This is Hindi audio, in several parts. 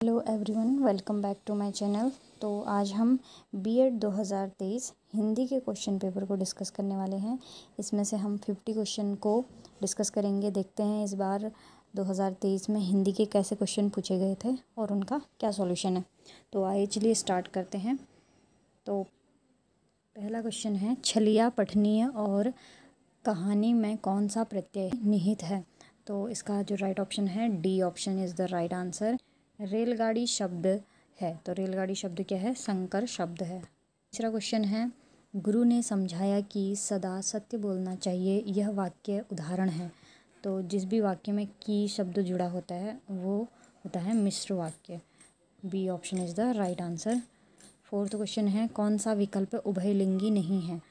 Hello everyone, welcome back to my channel. तो आज हम बीएड 2023 हिंदी के क्वेश्चन पेपर को डिस्कस करने वाले हैं। इसमें से हम 50 क्वेश्चन को डिस्कस करेंगे। देखते हैं इस बार 2023 में हिंदी के कैसे क्वेश्चन पूछे गए थे और उनका क्या सॉल्यूशन है। तो आइए चलिए स्टार्ट करते हैं। तो पहला क्वेश्चन है, छलिया पठनीय और कहानी में कौन सा प्रत्यय निहित है? तो इसका जो राइट ऑप्शन है D option is the right answer. रेलगाड़ी शब्द है, तो रेलगाड़ी शब्द क्या है? संकर शब्द है। तीसरा क्वेश्चन है, गुरु ने समझाया कि सदा सत्य बोलना चाहिए, यह वाक्य उदाहरण है। तो जिस भी वाक्य में की शब्द जुड़ा होता है वो होता है मिश्र वाक्य। B option is the right answer. Fourth question है, कौन सा विकल्प उभयलिंगी नहीं है?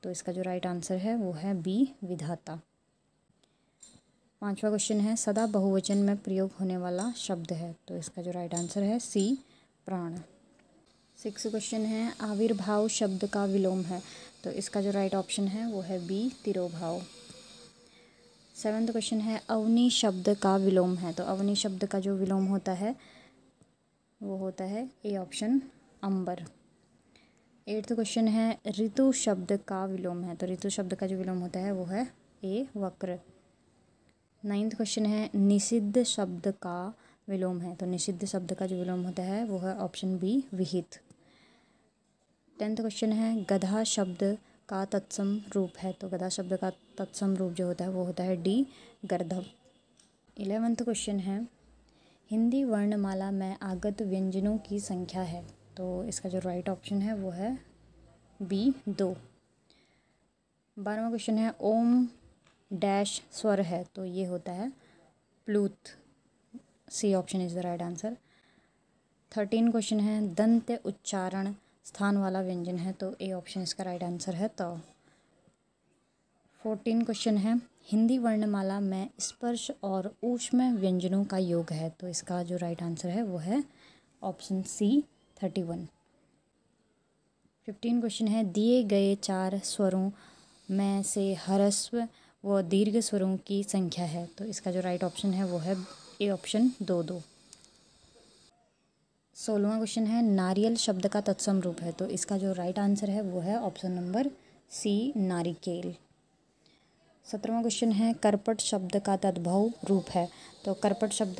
तो इसका जो राइट आंसर है वो है बी विधाता। पांचवा क्वेश्चन है, सदा बहुवचन में प्रयोग होने वाला शब्द है। तो इसका जो राइट आंसर है सी प्राण। सिक्स क्वेश्चन है, आविर्भाव शब्द का विलोम है। तो इसका जो राइट ऑप्शन है वो है बी तिरोभाव। सेवन्थ क्वेश्चन है, अवनी शब्द का विलोम है। तो अवनी शब्द का जो विलोम होता है वो होता है ए ऑप्शन अंबर। एट्थ क्वेश्चन है, ऋतु शब्द का विलोम है। तो ऋतु शब्द का जो विलोम होता है वो है ए वक्र। नाइन्थ क्वेश्चन है, निषिद्ध शब्द का विलोम है। तो निषिद्ध शब्द का जो विलोम होता है वो है ऑप्शन बी विहित। 10th क्वेश्चन है, गधा शब्द का तत्सम रूप है। तो गधा शब्द का तत्सम रूप जो होता है वो होता है डी गर्दभ। 11th क्वेश्चन है, हिंदी वर्णमाला में आगत व्यंजनों की संख्या है। तो इसका जो राइट ऑप्शन है वो है बी 2। 12वां क्वेश्चन है, ओम डैश स्वर है। तो ये होता है प्लूत। C option is the right answer. 13 question है, दंत उच्चारण स्थान वाला व्यंजन है। तो ए ऑप्शन इसका राइट आंसर है तो। 14 क्वेश्चन है, हिंदी वर्णमाला में स्पर्श और ऊष्म व्यंजनों का योग है। तो इसका जो राइट आंसर है वो है ऑप्शन सी 31। 15 क्वेश्चन है, दिए गए 4 स्वरों में से ह्रस्व व दीर्घ स्वरों की संख्या है। तो इसका जो राइट ऑप्शन है वो है ए ऑप्शन 2-2। 16वां क्वेश्चन है, नारियल शब्द का तत्सम रूप है। तो इसका जो राइट आंसर है वो है ऑप्शन नंबर सी नारिकेल। 17वां क्वेश्चन है, करपट शब्द का तद्भव रूप है। तो करपट शब्द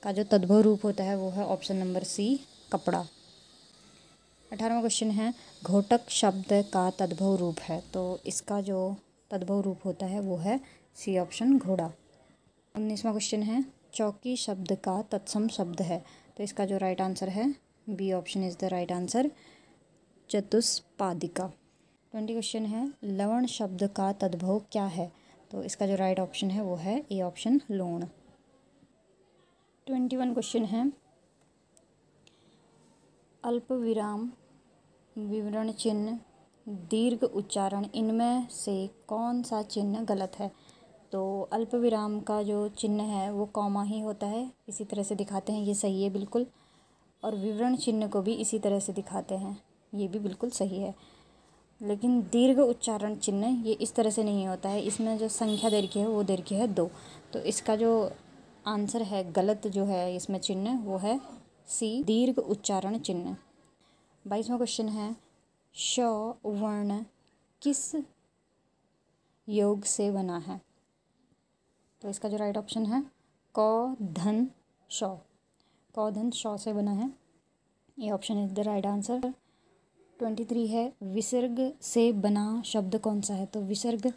का जो तद्भव रूप होता है वो है ऑप्शन नंबर सी कपड़ा। 18वां क्वेश्चन है, घोटक शब्द का तद्भव रूप है। तो इसका जो तद्भव रूप होता है वो है सी ऑप्शन घोड़ा। 19वां क्वेश्चन है, चौकी शब्द का तत्सम शब्द है। तो इसका जो राइट आंसर है B option is the right answer चतुष्पादिका। 20 क्वेश्चन है, लवण शब्द का तद्भव क्या है? तो इसका जो राइट ऑप्शन है वो है ए ऑप्शन लोण। 21 क्वेश्चन है, अल्प विराम विवरण चिन्ह दीर्घ उच्चारण इनमें से कौन सा चिन्ह गलत है? तो अल्प विराम का जो चिन्ह है वो कॉमा ही होता है, इसी तरह से दिखाते हैं, ये सही है बिल्कुल। और विवरण चिन्ह को भी इसी तरह से दिखाते हैं, ये भी बिल्कुल सही है। लेकिन दीर्घ उच्चारण चिन्ह ये इस तरह से नहीं होता है, इसमें जो संख्या दे रखी है वो दे रखी है 2। तो इसका जो आंसर है गलत जो है इसमें चिन्ह वो है सी दीर्घ उच्चारण चिन्ह। 22वां क्वेश्चन है, श वर्ण किस योग से बना है? तो इसका जो राइट ऑप्शन है क धन श। क धन श से बना है, ये option is the right answer. 23 है, विसर्ग से बना शब्द कौन सा है? तो विसर्ग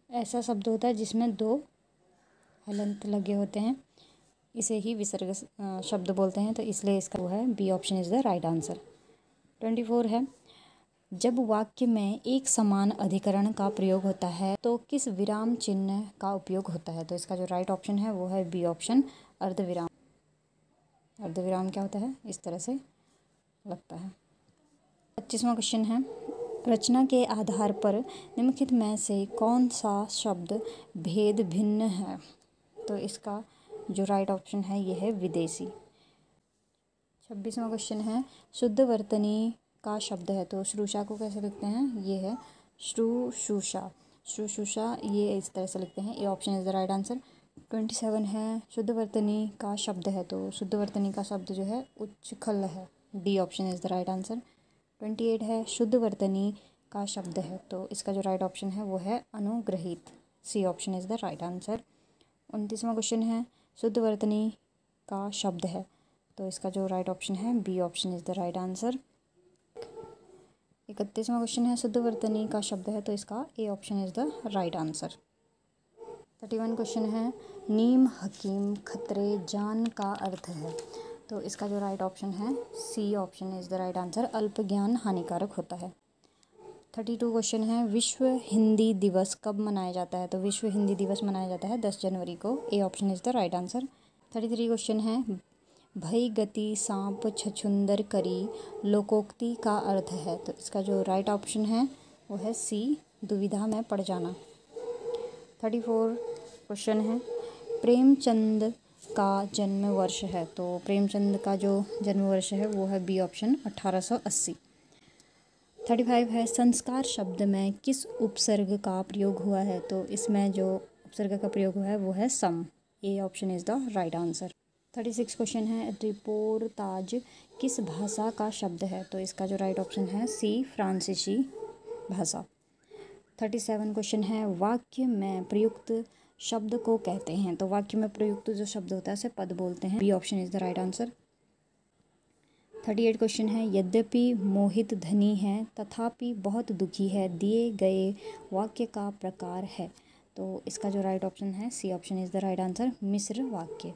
ऐसा शब्द होता है जिसमें 2 हलंत लगे होते हैं, इसे ही विसर्ग शब्द बोलते हैं। तो इसलिए इसका वो है B option is the right answer. 24 है, जब वाक्य में एक समान अधिकरण का प्रयोग होता है तो किस विराम चिन्ह का उपयोग होता है? तो इसका जो राइट ऑप्शन है वो है बी ऑप्शन अर्धविराम। अर्धविराम क्या होता है? इस तरह से लगता है। 25वां क्वेश्चन है, रचना के आधार पर निम्नलिखित में से कौन सा शब्द भेद भिन्न है? तो इसका जो राइट ऑप्शन है ये है विदेशी। 26वां क्वेश्चन है, शुद्ध वर्तनी का शब्द है। तो श्रूषा को कैसे लिखते हैं? ये है श्रुशुषा। श्रुशुषा ये इस तरह से लिखते हैं, ए option is the right answer. 27 है शुद्धवर्तनी का शब्द है, तो शुद्धवर्तनी का शब्द जो है उच्छृंखल है, D option is the right answer. 28 है शुद्धवर्तनी का शब्द है, तो इसका जो राइट ऑप्शन है वो है अनुग्रहित, C option is the right answer. 29वां क्वेश्चन है शुद्धवर्तनी का शब्द है, तो इसका जो राइट ऑप्शन है B option is the right answer. 31वां क्वेश्चन है शुद्धवर्तनी का शब्द है, तो इसका A option is the right answer. 31 question है नीम हकीम खतरे जान का अर्थ है, तो इसका जो राइट ऑप्शन है C option is the right answer, अल्प ज्ञान हानिकारक होता है। 32 क्वेश्चन है विश्व हिंदी दिवस कब मनाया जाता है, तो विश्व हिंदी दिवस मनाया जाता है 10 जनवरी को, ए option is the right answer. 33 question है भई गति सांप छछुंदर करी लोकोक्ति का अर्थ है, तो इसका जो राइट ऑप्शन है वो है सी दुविधा में पड़ जाना। 34 क्वेश्चन है प्रेमचंद का जन्म वर्ष है, तो प्रेमचंद का जो जन्म वर्ष है वो है बी ऑप्शन 1880। 35 है संस्कार शब्द में किस उपसर्ग का प्रयोग हुआ है, तो इसमें जो उपसर्ग का प्रयोग हुआ है वो है सम, A option is the right answer. 36 question है रिपोर्ताज किस भाषा का शब्द है, तो इसका जो राइट ऑप्शन है सी फ्रांसीसी भाषा। 37 क्वेश्चन है वाक्य में प्रयुक्त शब्द को कहते हैं, तो वाक्य में प्रयुक्त जो शब्द होता है उसे पद बोलते हैं, B option is the right answer. 38 question है यद्यपि मोहित धनी है तथापि बहुत दुखी है दिए गए वाक्य का प्रकार है, तो इसका जो राइट ऑप्शन है C option is the right answer, मिश्र वाक्य।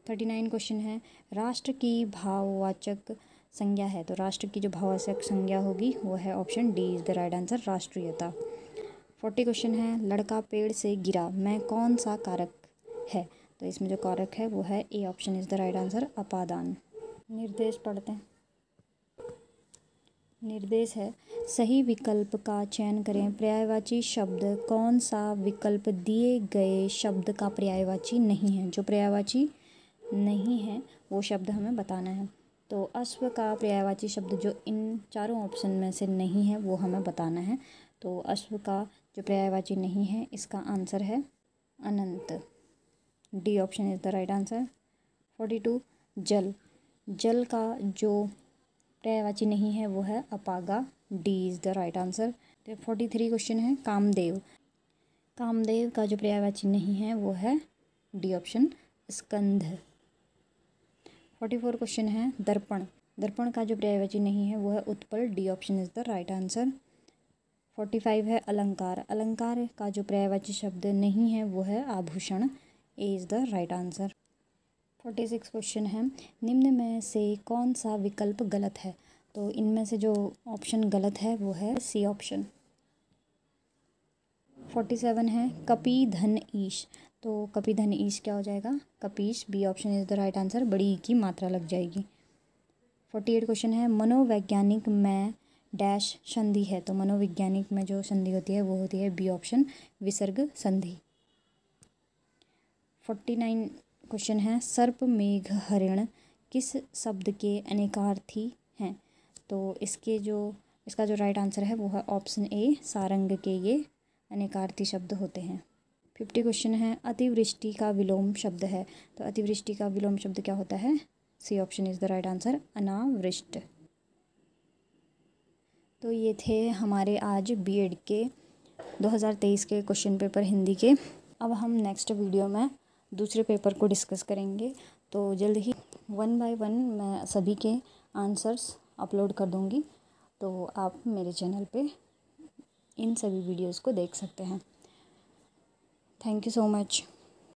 39 क्वेश्चन है राष्ट्र की भाववाचक संज्ञा है, तो राष्ट्र की जो भाववाचक संज्ञा होगी वो है option D is the right answer, राष्ट्रीयता। 40 क्वेश्चन है लड़का पेड़ से गिरा में कौन सा कारक है, तो इसमें जो कारक है वो है A option is the right answer, अपादान। निर्देश पढ़ते हैं। निर्देश है सही विकल्प का चयन करें, पर्यायवाची शब्द कौन सा विकल्प दिए गए शब्द का पर्यायवाची नहीं है, जो पर्यायवाची नहीं है वो शब्द हमें बताना है। तो अश्व का पर्यायवाची शब्द जो इन चारों ऑप्शन में से नहीं है वो हमें बताना है, तो अश्व का जो पर्यायवाची नहीं है इसका आंसर है अनंत, D option is the right answer. 42 जल, जल का जो पर्यायवाची नहीं है वो है अपागा, D is the right answer. 43 question है कामदेव, कामदेव का जो पर्यायवाची नहीं है वो है डी ऑप्शन, स्कंध। 44 क्वेश्चन है दर्पण, दर्पण का जो पर्यायवाची नहीं है वो है Utpal, D option is the right answer. 45 है अलंकार, अलंकार का जो पर्यायवाची शब्द नहीं है वो है आभूषण, A is the right answer. 46 question है निम्न में से कौन सा विकल्प गलत है, तो इनमें से जो ऑप्शन गलत है वो है सी ऑप्शन। 47 है कपी धन ईश, तो कपी धन ईश क्या हो जाएगा, कपीश, B option is the right answer, बड़ी ई की मात्रा लग जाएगी। 48 क्वेश्चन है मनोवैज्ञानिक में डैश संधि है, तो मनोवैज्ञानिक में जो संधि होती है वो होती है बी ऑप्शन, विसर्ग संधि। 49 क्वेश्चन है सर्प मेघ हरिण किस शब्द के अनेकार्थी हैं, तो इसका जो राइट आंसर है वो है ऑप्शन ए, सारंग के ये अनेकार्थी शब्द होते हैं। 50 क्वेश्चन है अतिवृष्टि का विलोम शब्द है, तो अतिवृष्टि का विलोम शब्द क्या होता है, C option is the right answer, अनावृष्ट। तो ये थे हमारे आज बीएड के 2023 के क्वेश्चन पेपर हिंदी के। अब हम नेक्स्ट वीडियो में दूसरे पेपर को डिस्कस करेंगे, तो जल्द ही 1 बाय 1 मैं सभी के आंसर्स अपलोड कर दूंगी, तो आप मेरे चैनल पे इन सभी वीडियोस को देख सकते हैं। Thank you so much.